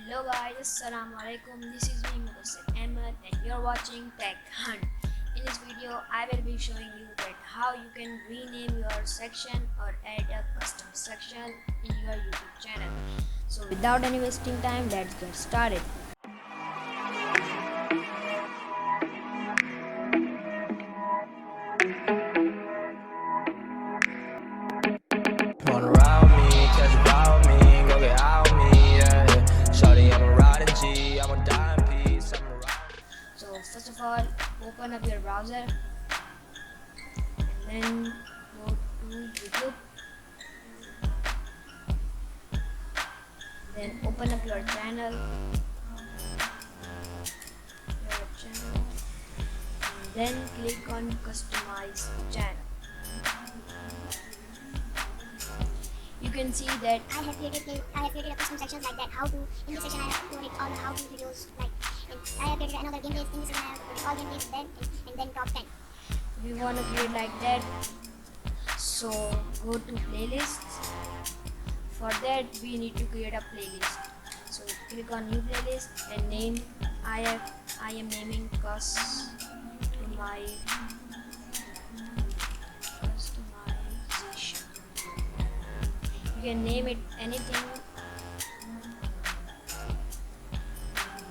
Hello guys, Assalamualaikum. This is me Mudassir Ahmed and you're watching Tech Hunt. In this video, I will be showing you that how you can rename your section or add a custom section in your YouTube channel. So without any wasting time, let's get started. So first of all, open up your browser and then go to YouTube. Then open up your channel, and then click on Customize Channel. You can see that I have created a custom sections like that. How to in this section I have created all the how-to videos like, and I have created another gameplays. In this section I have created all gameplays then and then top 10. we want to create like that. So go to playlists. For that we need to create a playlist. So click on new playlist and name. I am naming customization. You can name it anything.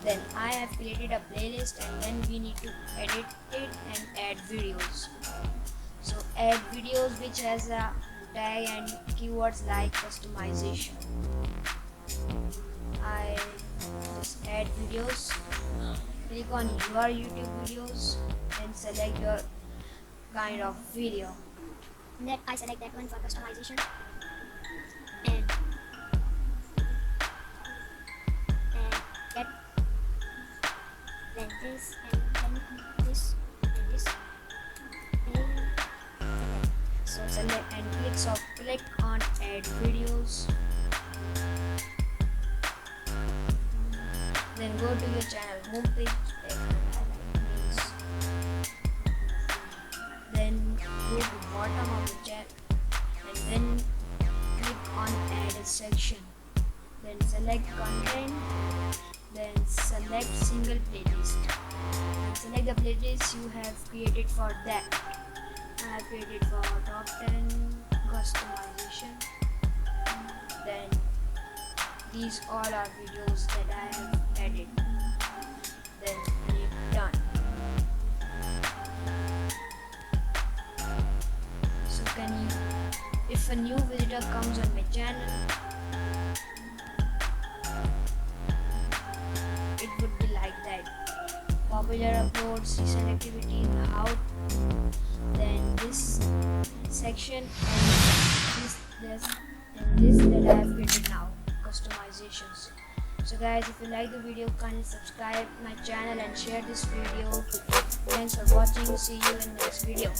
Then I have created a playlist and then we need to edit it and add videos. So add videos which has a tag and keywords like customization. I just add videos. Click on your YouTube videos and select your kind of video. Then I select that one for customization. And that, then this and then this and this and So select and click on add videos. Then go to your channel homepage. Then go to bottom of the chat and then click on add a section. Then select content. Then select single playlist. And select the playlist you have created for that. I have created for top 10 customization. Then these all are videos that I have added. Then click done. So if a new visitor comes on my channel, it would be like that. Popular uploads, recent activity, how, then this section and this that I have created now, customizations. So guys, if you like the video, kindly subscribe my channel and share this video. Thanks for watching. See you in the next video.